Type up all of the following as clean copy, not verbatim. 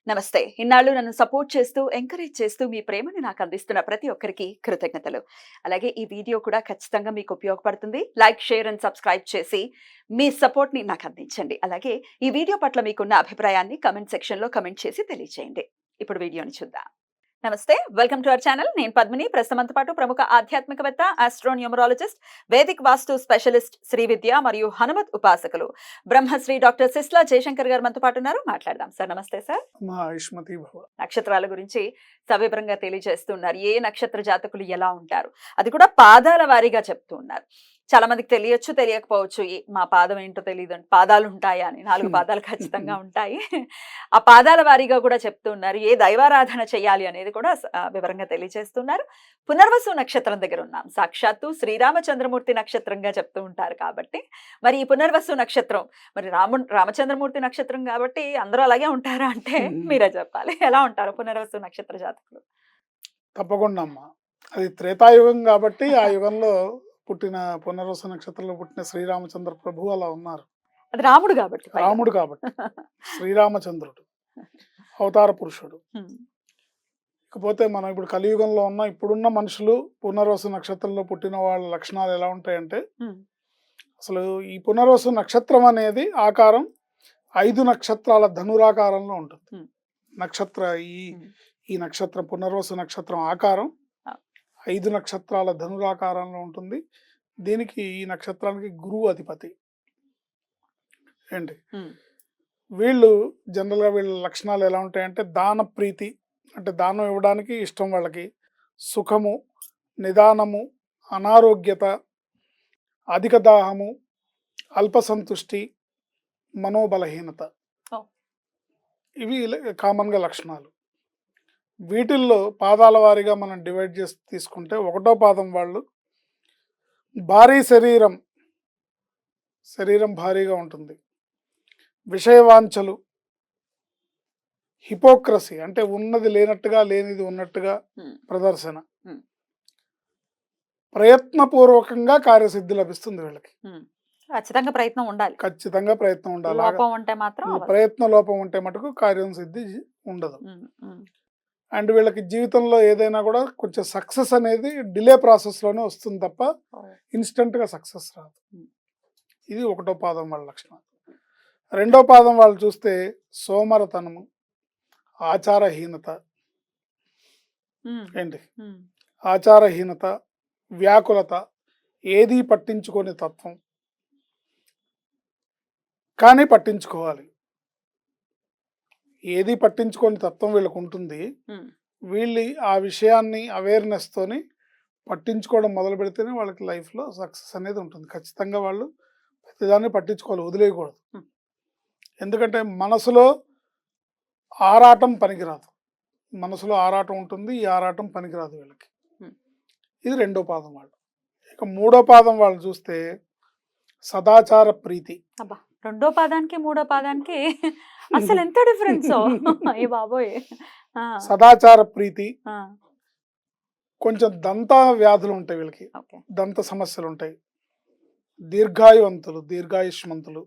నమస్తే. ఇన్నాళ్ళు నన్ను సపోర్ట్ చేస్తూ, ఎంకరేజ్ చేస్తూ మీ ప్రేమని నాకు అందిస్తున్న ప్రతి ఒక్కరికి కృతజ్ఞతలు. అలాగే ఈ వీడియో కూడా ఖచ్చితంగా మీకు ఉపయోగపడుతుంది. లైక్, షేర్ అండ్ సబ్స్క్రైబ్ చేసి మీ సపోర్ట్‌ని నాకు అందించండి. అలాగే ఈ వీడియో పట్ల మీకున్న అభిప్రాయాన్ని కామెంట్ సెక్షన్‌లో కామెంట్ చేసి తెలియజేయండి. ఇప్పుడు వీడియోని చూద్దాం. నమస్తే. Welcome to our channel. నేను పద్మిని. ప్రస్తుతంతో పాటు ప్రముఖ ఆధ్యాత్మికవేత్త, ఆస్ట్రోన్యూమరాలజిస్ట్, వేదిక్ వాస్తు స్పెషలిస్ట్, శ్రీ విద్య మరియు హనుమత్ ఉపాసకులు బ్రహ్మశ్రీ డాక్టర్ సిస్లా జయశంకర్ గారు మనతో పాటు ఉన్నారు. మాట్లాడదాం. సార్ నమస్తే సార్. ఆయుష్మతి భవ. నక్షత్రాల గురించి సవివరంగా తెలియజేస్తున్నారు. ఏ నక్షత్ర జాతకులు ఎలా ఉంటారు, అది కూడా పాదాల వారీగా చెప్తూ ఉన్నారు. చాలా మందికి తెలియచ్చు, తెలియకపోవచ్చు. మా పాదం ఏంటో తెలియదు, పాదాలు ఉంటాయా అని. 4 పాదాలు ఖచ్చితంగా ఉంటాయి. ఆ పాదాల వారీగా కూడా చెప్తూ ఉన్నారు. ఏ దైవారాధన చేయాలి అనేది కూడా వివరంగా తెలియజేస్తున్నారు. పునర్వసు నక్షత్రం దగ్గర ఉన్నాం. సాక్షాత్తు శ్రీరామచంద్రమూర్తి నక్షత్రంగా చెప్తూ ఉంటారు కాబట్టి మరి ఈ పునర్వసు నక్షత్రం మరి రామచంద్రమూర్తి నక్షత్రం కాబట్టి అందరూ అలాగే ఉంటారా అంటే మీరే చెప్పాలి. ఎలా ఉంటారు పునర్వసు నక్షత్ర జాతకులు? తప్పకుండా అమ్మా. అది త్రేతాయుగం కాబట్టి ఆ యుగంలో పుట్టిన పునర్వసు నక్షత్రంలో పుట్టిన శ్రీరామచంద్ర ప్రభు అలా ఉన్నారు. అది రాముడు కాబట్టి శ్రీరామచంద్రుడు అవతార పురుషుడు. ఇకపోతే మనం ఇప్పుడు కలియుగంలో ఉన్న ఇప్పుడున్న మనుషులు పునర్వసు నక్షత్రంలో పుట్టిన వాళ్ళ లక్షణాలు ఎలా ఉంటాయంటే, అసలు ఈ పునర్వసు నక్షత్రం అనేది ఆకారం 5 నక్షత్రాల ధనురాకారంలో ఉంటుంది. నక్షత్ర ఈ నక్షత్రం పునర్వసు నక్షత్రం ఆకారం 5 నక్షత్రాల ధనురాకారంలో ఉంటుంది. దీనికి ఈ నక్షత్రానికి గురువు అధిపతి. ఏంటి వీళ్ళు జనరల్గా వీళ్ళ లక్షణాలు ఎలా ఉంటాయంటే, దాన ప్రీతి అంటే దానం ఇవ్వడానికి ఇష్టం వాళ్ళకి, సుఖము, నిదానము, అనారోగ్యత, అధిక దాహము, అల్పసంతుష్టి, మనోబలహీనత, ఇవి కామన్గా లక్షణాలు. వీటిల్లో పాదాల వారీగా మనం డివైడ్ చేసి తీసుకుంటే, 1వ పాదం వాళ్ళు భారీ శరీరం భారీగా ఉంటుంది. విషయవాంఛలు, హిపోక్రసీ అంటే ఉన్నది లేనట్టుగా లేనిది ఉన్నట్టుగా ప్రదర్శన, ప్రయత్నపూర్వకంగా కార్యసిద్ధి లభిస్తుంది వీళ్ళకి. ఖచ్చితంగా ప్రయత్నం ఉండాలి. ప్రయత్న లోపం ఉంటే మటుకు కార్యం సిద్ధి ఉండదు. అండ్ వీళ్ళకి జీవితంలో ఏదైనా కూడా కొంచెం సక్సెస్ అనేది డిలే ప్రాసెస్లోనే వస్తుంది తప్ప ఇన్స్టెంట్గా సక్సెస్ రాదు. ఇది 1వ పాదం వాళ్ళ లక్షణాలు. 2వ పాదం వాళ్ళు చూస్తే సోమరతనము, ఆచారహీనత, ఆచారహీనత, వ్యాకులత, ఏదీ పట్టించుకోని తత్వం, కానీ పట్టించుకోవాలి. ఏది పట్టించుకోని తత్వం వీళ్ళకు ఉంటుంది. వీళ్ళు ఆ విషయాన్ని అవేర్నెస్ తోని పట్టించుకోవడం మొదలు పెడితేనే వాళ్ళకి లైఫ్లో సక్సెస్ అనేది ఉంటుంది. ఖచ్చితంగా వాళ్ళు ప్రతిదాన్ని పట్టించుకోవాలి, వదిలేయకూడదు. ఎందుకంటే మనసులో ఆరాటం పనికిరాదు. మనసులో ఆరాటం ఉంటుంది, ఈ ఆరాటం పనికిరాదు వీళ్ళకి. ఇది 2వ పాదం వాళ్ళు. ఇక 3వ పాదం వాళ్ళు చూస్తే సదాచార ప్రీతి. 2వ పాదానికి 3వ పాదానికి అసలు ఎంత డిఫరెన్స్ బాబోయ్. సదాచార ప్రీతి, కొంచెం దంత వ్యాధులు ఉంటాయి వీళ్ళకి, దంత సమస్యలు ఉంటాయి. దీర్ఘాయుష్మంతులు,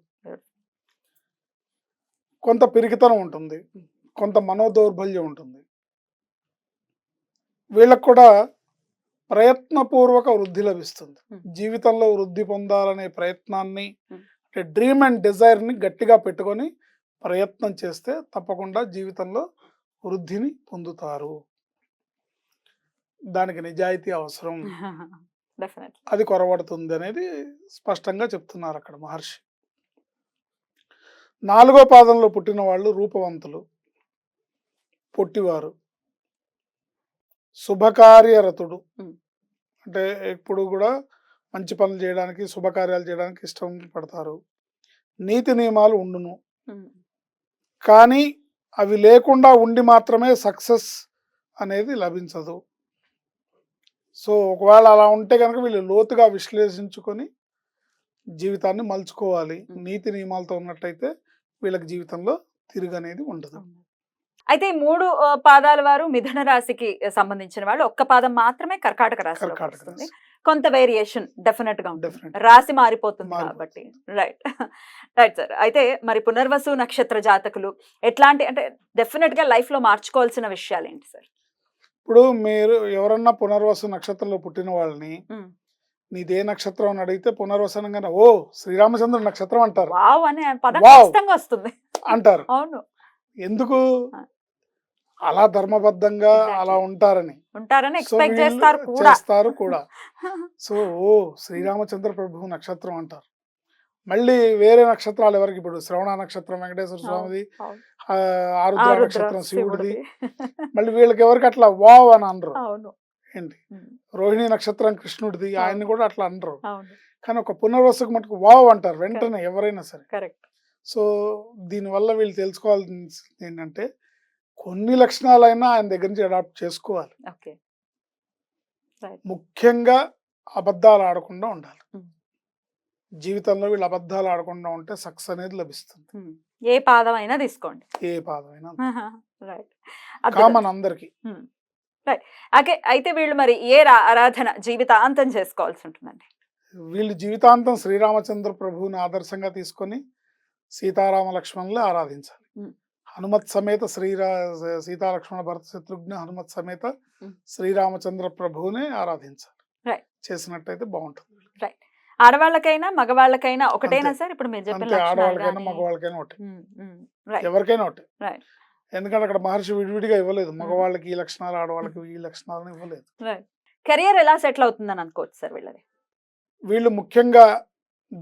కొంత పిరికితనం ఉంటుంది, కొంత మనోదౌర్బల్యం ఉంటుంది. వీళ్ళకు కూడా ప్రయత్నపూర్వక వృద్ధి లభిస్తుంది. జీవితంలో వృద్ధి పొందాలనే ప్రయత్నాన్ని, డ్రీమ్ అండ్ డిజైర్ని గట్టిగా పెట్టుకొని ప్రయత్నం చేస్తే తప్పకుండా జీవితంలో వృద్ధిని పొందుతారు. దానికి నిజాయితీ అవసరం, అది కొరవడుతుంది అనేది స్పష్టంగా చెప్తున్నారు అక్కడ మహర్షి. 4వ పాదంలో పుట్టిన వాళ్ళు రూపవంతులు, పొట్టివారు, శుభకార్యరతుడు అంటే ఎప్పుడు కూడా మంచి పనులు చేయడానికి, శుభకార్యాలు చేయడానికి ఇష్టం పడతారు. నీతి నియమాలు ఉండును, కానీ అవి లేకుండా ఉండి మాత్రమే సక్సెస్ అనేది లభించదు. సో ఒకవేళ అలా ఉంటే కనుక వీళ్ళు లోతుగా విశ్లేషించుకొని జీవితాన్ని మలుచుకోవాలి. నీతి నియమాలతో ఉన్నట్టయితే వీళ్ళకి జీవితంలో తిరుగు అనేది ఉండదు. అయితే 3 పాదాల వారు మిథున రాశికి సంబంధించిన వాళ్ళు, 1 పాదం మాత్రమే కర్కాటక రాశి. కొంత వేరియేషన్ డెఫినెట్ గా ఉంటుంది. డెఫినెట్ రాశి మారిపోతుంది మారిపోతుంది. కాబట్టి. రైట్. Right sir. అయితే మరి పునర్వసు నక్షత్ర జాతకులు ఎట్లాంటి అంటే డెఫినెట్ గా లైఫ్ లో మార్చుకోవాల్సిన విషయాలు ఏంటి సార్? ఇప్పుడు మీరు ఎవరన్నా పునర్వసు నక్షత్రంలో పుట్టిన వాళ్ళని నీదే నక్షత్రం అని అడిగితే పునర్వసు అనగానే ఓ శ్రీరామచంద్ర నక్షత్రం అంటారు. వావ్ అనే పదం వావ్. ఖచ్చితంగా వస్తుంది. అంటారు. అవును. ఎందుకు? ఆ. అలా ధర్మబద్ధంగా Exactly. అలా ఉంటారని. ఉంటారని సో ఎక్స్పెక్ట్ వీళ్ళు చేస్తారు కూడా. చేస్తారు కూడా. సో ఓ శ్రీరామచంద్ర ప్రభువు నక్షత్రం అంటారు. మళ్ళీ వేరే నక్షత్రాలు ఎవరికి ఇప్పుడు శ్రవణ నక్షత్రం వెంకటేశ్వర స్వామిది, అవును. ఆరుద్ర ఆరుద్ర నక్షత్రం శివుడిది. శివుడిది. మళ్ళీ వీళ్ళకి ఎవరికి అట్లా వావ్ అని అనరు. అవును. ఏంటి ఉమ్. రోహిణి నక్షత్రం కృష్ణుడిది, అవును. ఆయన్ని కూడా అట్లా అనరు. అవును. కానీ ఒక పునర్వసుకు మటుకు వావ్ అంటారు వెంటనే ఎవరైనా సరే. కరెక్ట్. సో దీనివల్ల వీళ్ళు తెలుసుకోవాల్సింది ఏంటంటే కొన్ని లక్షణాలైనా ఆయన దగ్గర నుంచి అడాప్ట్ చేసుకోవాలి. ఓకే. రైట్. ముఖ్యంగా అబద్ధాలు ఆడకుండా ఉండాలి. ఉమ్. జీవితంలో వీళ్ళు అబద్ధాలు ఆడకుండా ఉంటే సక్సెస్ అనేది లభిస్తుంది. ఏ పాదం అయినా తీసుకోండి. ఏ పాదమైనా రైట్. కామన్ అందరికి. అయితే వీళ్ళు మరి ఏ ఆరాధన జీవితాంతం చేసుకోవాల్సి ఉంటుందండి? వీళ్ళు జీవితాంతం శ్రీరామచంద్ర ప్రభువుని ఆదర్శంగా తీసుకొని సీతారామ లక్ష్మణులు ఆరాధించాలి. ఉమ్. హనుమత్ సమేత సీతాలక్ష్మణ భరత శత్రుఘ్న హనుమత్ సమేత ఉమ్. శ్రీరామచంద్ర ప్రభువునే ఆరాధించాలి. రైట్. చేసినట్టయితే బాగుంటుంది. రైట్. ఆడవాళ్ళకైనా మగవాళ్ళకైనా ఒకటేనా అంతే. సార్ ఇప్పుడు మీరు చెప్పిన అంతే, లక్షణాలు ఆడవాళ్ళకైనా గానీ? మగవాళ్ళకైనా ఒకటి, రైట్. ఎవరికైనా ఒకటి. రైట్. ఎందుకంటే అక్కడ మహర్షి విడివిడిగా ఇవ్వలేదు. మగవాళ్ళకి ఈ లక్షణాలు, ఆడవాళ్ళకి ఈ లక్షణాలను ఇవ్వలేదు. రైట్. కెరియర్ ఎలా సెటిల్ అవుతుందని అనుకోవచ్చు సార్ వీళ్ళది? వీళ్ళు ముఖ్యంగా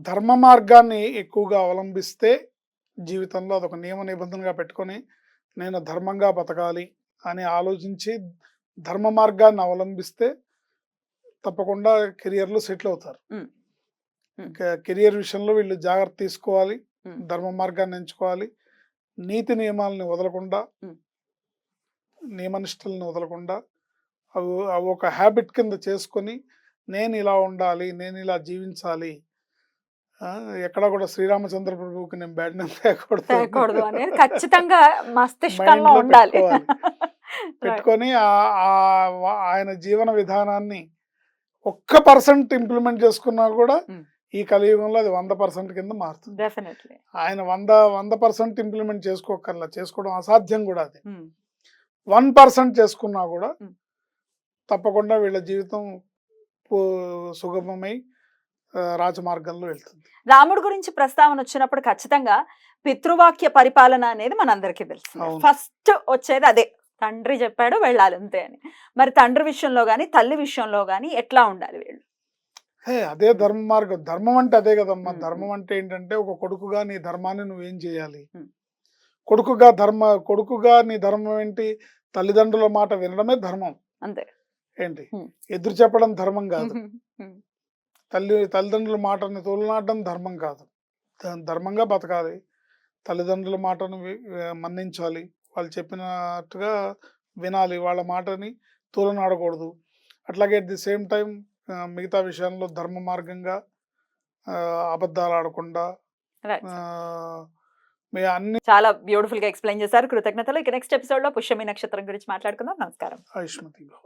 ధర్మ మార్గాన్ని ఎక్కువగా అవలంబిస్తే జీవితంలో అదొక నియమ నిబంధనగా పెట్టుకొని నేను ధర్మంగా బతకాలి అని ఆలోచించి ధర్మ మార్గాన్ని అవలంబిస్తే తప్పకుండా కెరియర్లో సెటిల్ అవుతారు. ఉమ్. ఉమ్. కెరియర్ విషయంలో వీళ్ళు జాగ్రత్త తీసుకోవాలి, ఉమ్. ధర్మ మార్గాన్ని ఎంచుకోవాలి, నీతి నియమాలని వదలకుండా, ఉమ్. నియమనిష్టలను వదలకుండా అవి ఒక హ్యాబిట్ కింద చేసుకొని నేను ఇలా ఉండాలి, నేను ఇలా జీవించాలి, ఎక్కడా కూడా శ్రీరామచంద్ర ప్రభువుకి నేను బ్యాడ్ నేమ్ తేకూడదు అనేది ఖచ్చితంగా మస్తిష్కంలో మైండ్లో ఉండాలి. పెట్టుకోవాలి. రైట్. పెట్టుకొని ఆయన జీవన విధానాన్ని 1% ఇంప్లిమెంట్ చేసుకున్నా కూడా ఉమ్. ఈ కలియుగంలో అది 100% కింద మారుతుంది. డెఫినెట్లీ. ఆయన 100% ఇంప్లిమెంట్ చేసుకోకర్లా, చేసుకోవడం అసాధ్యం కూడా. అది 1% చేసుకున్నా కూడా ఉమ్. తప్పకుండా వీళ్ళ జీవితం సుగమమై రాజమార్గంలో వెళ్తుంది. రాముడు గురించి ప్రస్తావన వచ్చినప్పుడు ఖచ్చితంగా పితృవాక్య పరిపాలన అనేది మనందరికీ తెలుసు. అవును. ఫస్ట్ వచ్చేది అదే, తండ్రి చెప్పాడు వెళ్ళాలి అంతే అని. మరి తండ్రి విషయంలో గాని తల్లి విషయంలో గాని ఎట్లా ఉండాలి వీళ్ళు? అదే ధర్మ మార్గం. ధర్మం అంటే అదే కదమ్మా. ఉమ్. ధర్మం అంటే ఏంటంటే ఒక కొడుకుగా నీ ధర్మాన్ని నువ్వేం చేయాలి, ఉమ్. కొడుకుగా నీ ధర్మం ఏంటి? తల్లిదండ్రుల మాట వినడమే ధర్మం. అంతే. ఏంటి ఉమ్. ఎదురు చెప్పడం ధర్మం కాదు. ఉమ్. తల్లిదండ్రుల మాటని తోలనాడడం ధర్మం కాదు. ధర్మంగా బతకాలి, తల్లిదండ్రుల మాటను మన్నించాలి, వాళ్ళు చెప్పినట్టుగా వినాలి, వాళ్ళ మాటని తోలనాడకూడదు. అట్లాగే అట్ ది సేమ్ టైం మిగతా విషయాల్లో ధర్మ మార్గంగా అబద్ధాలు ఆడకుండా రైట్. అన్ని. చాలా బ్యూటిఫుల్ గా ఎక్స్ప్లెయిన్ చేశారు. కృతజ్ఞతలు. ఇక నెక్స్ట్ ఎపిసోడ్ లో పుష్యమి నక్షత్రం గురించి మాట్లాడుకుందాం. నమస్కారం. ఆయుష్మతి భవ.